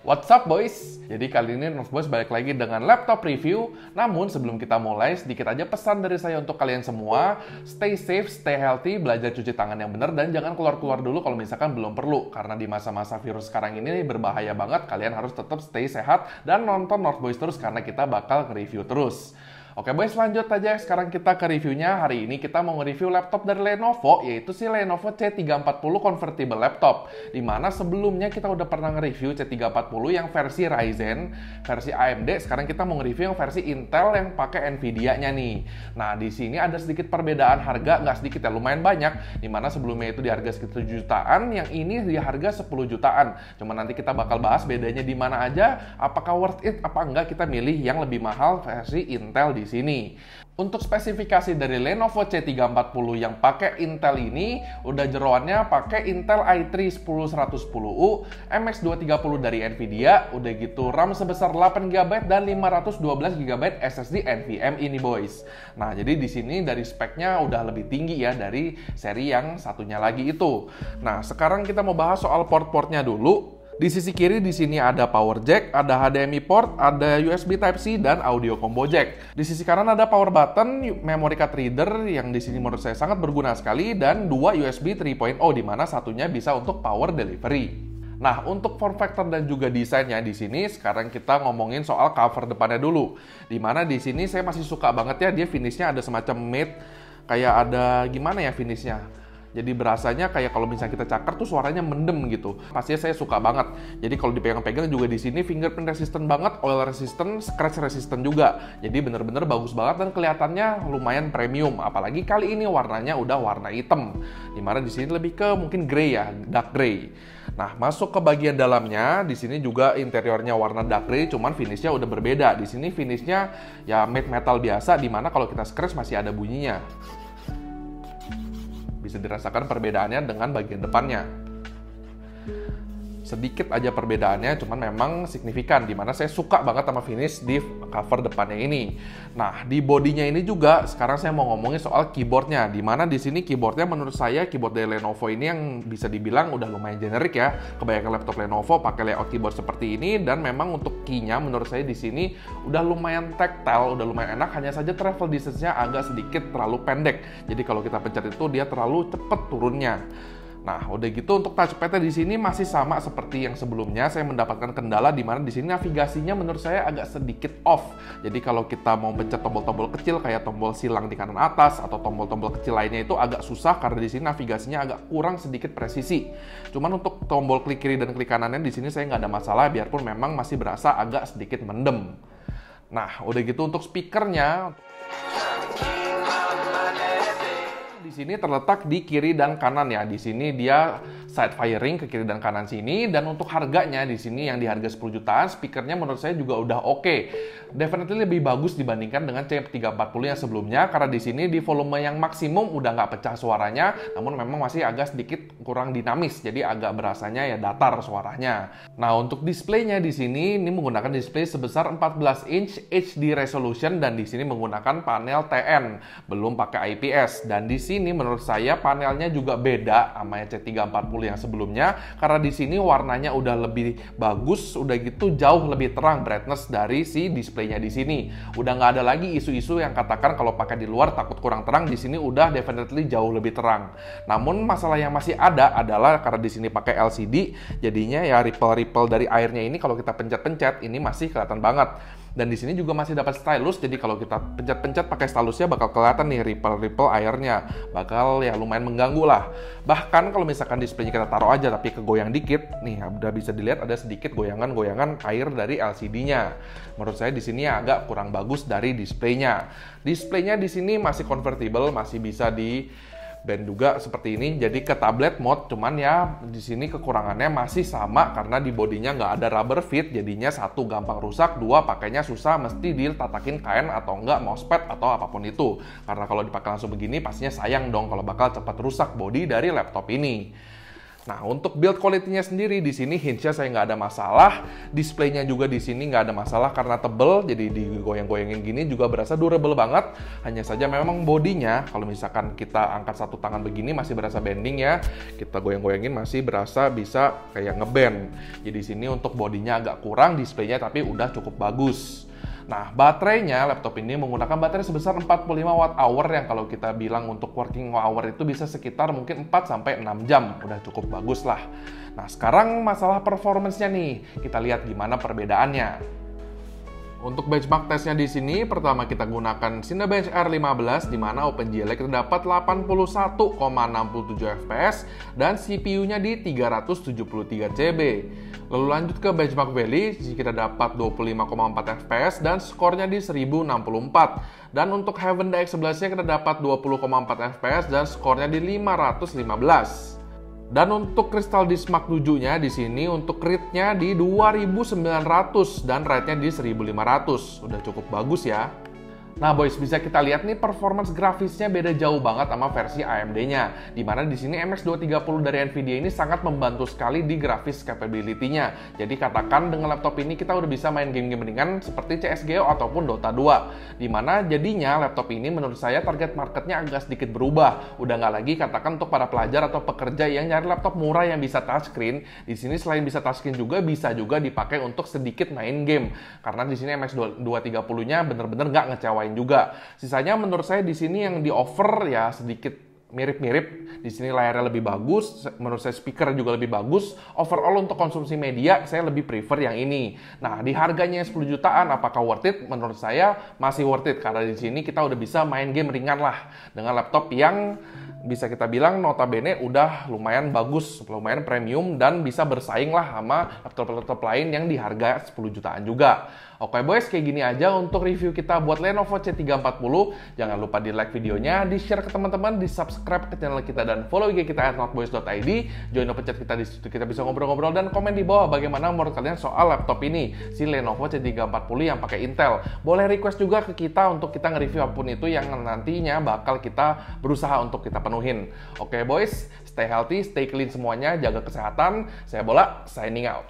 What's up boys? Jadi kali ini Nerf Boys balik lagi dengan laptop review. Namun sebelum kita mulai, sedikit aja pesan dari saya untuk kalian semua. Stay safe, stay healthy, belajar cuci tangan yang benar, dan jangan keluar-keluar dulu kalau misalkan belum perlu. Karena di masa-masa virus sekarang ini berbahaya banget, kalian harus tetap stay sehat dan nonton Nerf Boys terus karena kita bakal nge-review terus. Oke boys, lanjut aja. Sekarang kita ke reviewnya. Hari ini kita mau nge-review laptop dari Lenovo, yaitu si Lenovo C340 Convertible Laptop. Dimana sebelumnya kita udah pernah nge-review C340 yang versi Ryzen, versi AMD. Sekarang kita mau nge-review yang versi Intel yang pakai Nvidia-nya nih. Nah, di sini ada sedikit perbedaan harga, nggak sedikit ya, lumayan banyak. Dimana sebelumnya itu di harga sekitar 7 jutaan, yang ini di harga 10 jutaan. Cuma nanti kita bakal bahas bedanya di mana aja, apakah worth it, apa enggak kita milih yang lebih mahal versi Intel di sini. Untuk spesifikasi dari Lenovo C340 yang pakai Intel ini, udah jeroannya pakai Intel i3 10110U, MX230 dari Nvidia, udah gitu RAM sebesar 8GB dan 512GB SSD NVMe ini boys. Nah, jadi di sini dari speknya udah lebih tinggi ya dari seri yang satunya lagi itu. Nah, sekarang kita mau bahas soal port-portnya dulu. Di sisi kiri di sini ada power jack, ada HDMI port, ada USB Type-C dan audio combo jack. Di sisi kanan ada power button, memory card reader yang di sini menurut saya sangat berguna sekali, dan dua USB 3.0 di mana satunya bisa untuk power delivery. Nah, untuk form factor dan juga desainnya di sini, sekarang kita ngomongin soal cover depannya dulu. Di mana di sini saya masih suka banget ya, dia finishnya ada semacam matte, kayak ada gimana ya finishnya. Jadi berasanya kayak kalau misalnya kita cakar tuh suaranya mendem gitu. Pastinya saya suka banget. Jadi kalau dipegang-pegang juga di sini fingerprint resistant banget, oil resistant, scratch resistant juga. Jadi bener-bener bagus banget dan kelihatannya lumayan premium. Apalagi kali ini warnanya udah warna hitam. Dimana di sini lebih ke mungkin grey ya, dark grey. Nah, masuk ke bagian dalamnya, di sini juga interiornya warna dark grey, cuman finishnya udah berbeda. Di sini finishnya ya matte metal biasa, dimana kalau kita scratch masih ada bunyinya. Bisa dirasakan perbedaannya dengan bagian depannya. Sedikit aja perbedaannya, cuman memang signifikan, dimana saya suka banget sama finish di cover depannya ini. Nah, di bodinya ini juga sekarang saya mau ngomongin soal keyboardnya, dimana di sini keyboardnya menurut saya keyboard dari Lenovo ini yang bisa dibilang udah lumayan generik ya. Kebanyakan laptop Lenovo pakai layout keyboard seperti ini, dan memang untuk key-nya menurut saya di sini udah lumayan tactile, udah lumayan enak. Hanya saja travel distance-nya agak sedikit terlalu pendek. Jadi kalau kita pencet itu dia terlalu cepet turunnya. Nah, udah gitu untuk touchpad-nya di sini masih sama seperti yang sebelumnya. Saya mendapatkan kendala di mana di sini navigasinya menurut saya agak sedikit off. Jadi kalau kita mau pencet tombol-tombol kecil kayak tombol silang di kanan atas atau tombol-tombol kecil lainnya itu agak susah karena di sini navigasinya agak kurang sedikit presisi. Cuman untuk tombol klik kiri dan klik kanannya di sini saya nggak ada masalah, biarpun memang masih berasa agak sedikit mendem. Nah, udah gitu untuk speakernya. Di sini terletak di kiri dan kanan ya. Di sini dia side firing ke kiri dan kanan sini, dan untuk harganya di sini yang di harga 10 jutaan, speakernya menurut saya juga udah oke. Definitely lebih bagus dibandingkan dengan C340 yang sebelumnya, karena di sini di volume yang maksimum udah nggak pecah suaranya, namun memang masih agak sedikit kurang dinamis, jadi agak berasanya ya datar suaranya. Nah, untuk displaynya di sini ini menggunakan display sebesar 14 inch HD resolution, dan di sini menggunakan panel TN, belum pakai IPS. Dan di sini menurut saya panelnya juga beda sama C340 yang sebelumnya, karena di sini warnanya udah lebih bagus, udah gitu jauh lebih terang brightness dari si displaynya di sini. Udah nggak ada lagi isu-isu yang katakan kalau pakai di luar takut kurang terang. Di sini udah definitely jauh lebih terang. Namun masalah yang masih ada adalah karena di sini pakai LCD, jadinya ya ripple-ripple dari airnya ini kalau kita pencet-pencet ini masih kelihatan banget. Dan di sini juga masih dapat stylus, jadi kalau kita pencet-pencet pakai stylusnya bakal kelihatan nih ripple-ripple airnya. Bakal ya lumayan mengganggu lah. Bahkan kalau misalkan displaynya kita taruh aja tapi kegoyang dikit, nih udah bisa dilihat ada sedikit goyangan-goyangan air dari LCD-nya. Menurut saya di sini agak kurang bagus dari displaynya. Displaynya di sini masih convertible, masih bisa di band juga seperti ini, jadi ke tablet mode. Cuman ya di sini kekurangannya masih sama karena di bodinya nggak ada rubber fit, jadinya satu gampang rusak, dua pakainya susah, mesti ditatakin kain atau enggak mousepad atau apapun itu. Karena kalau dipakai langsung begini pastinya sayang dong kalau bakal cepat rusak bodi dari laptop ini. Nah, untuk build quality-nya sendiri di sini hinge-nya saya nggak ada masalah, displaynya juga di sini nggak ada masalah karena tebel, jadi digoyang-goyangin gini juga berasa durable banget. Hanya saja memang bodinya, kalau misalkan kita angkat satu tangan begini masih berasa bending ya, kita goyang-goyangin masih berasa bisa kayak ngeband. Jadi di sini untuk bodinya agak kurang, displaynya tapi udah cukup bagus. Nah, baterainya laptop ini menggunakan baterai sebesar 45 watt hour yang kalau kita bilang untuk working hour itu bisa sekitar mungkin 4-6 jam. Udah cukup bagus lah. Nah, sekarang masalah performance-nya nih. Kita lihat gimana perbedaannya. Untuk benchmark testnya di sini, pertama kita gunakan Cinebench R15 di mana OpenGL kita dapat 81,67 fps dan CPU-nya di 373 CB. Lalu lanjut ke benchmark Valley, kita dapat 25,4 fps dan skornya di 1064. Dan untuk Heaven DX11-nya kita dapat 20,4 fps dan skornya di 515. Dan untuk Crystal Disk Mark 7-nya di sini untuk read-nya di 2900 dan write-nya di 1500. Udah cukup bagus ya. Nah boys, bisa kita lihat nih performance grafisnya beda jauh banget sama versi AMD-nya. Dimana di sini MX230 dari Nvidia ini sangat membantu sekali di grafis capability-nya. Jadi katakan dengan laptop ini kita udah bisa main game-game ringan seperti CSGO ataupun Dota 2. Dimana jadinya laptop ini menurut saya target marketnya agak sedikit berubah. Udah nggak lagi katakan untuk para pelajar atau pekerja yang nyari laptop murah yang bisa touchscreen. Di sini selain bisa touchscreen juga bisa dipakai untuk sedikit main game. Karena di sini MX230-nya bener-bener nggak ngecewain juga. Sisanya menurut saya di sini yang di offer ya sedikit mirip-mirip. Di sini layarnya lebih bagus, menurut saya speaker juga lebih bagus. Overall untuk konsumsi media saya lebih prefer yang ini. Nah, di harganya 10 jutaan apakah worth it? Menurut saya masih worth it karena di sini kita udah bisa main game ringan lah dengan laptop yang bisa kita bilang notabene udah lumayan bagus, lumayan premium dan bisa bersaing lah sama laptop-laptop lain yang di harga 10 jutaan juga. Oke boys, kayak gini aja untuk review kita buat Lenovo C340. Jangan lupa di like videonya, di share ke teman-teman, di subscribe ke channel kita dan follow IG kita @noteboys.id. Join open chat kita di situ, kita bisa ngobrol-ngobrol dan komen di bawah bagaimana menurut kalian soal laptop ini, si Lenovo C340 yang pakai Intel. Boleh request juga ke kita untuk kita nge-review apapun itu yang nantinya bakal kita berusaha untuk kita penuhin. Oke boys, stay healthy, stay clean semuanya, jaga kesehatan. Saya Bola, signing out.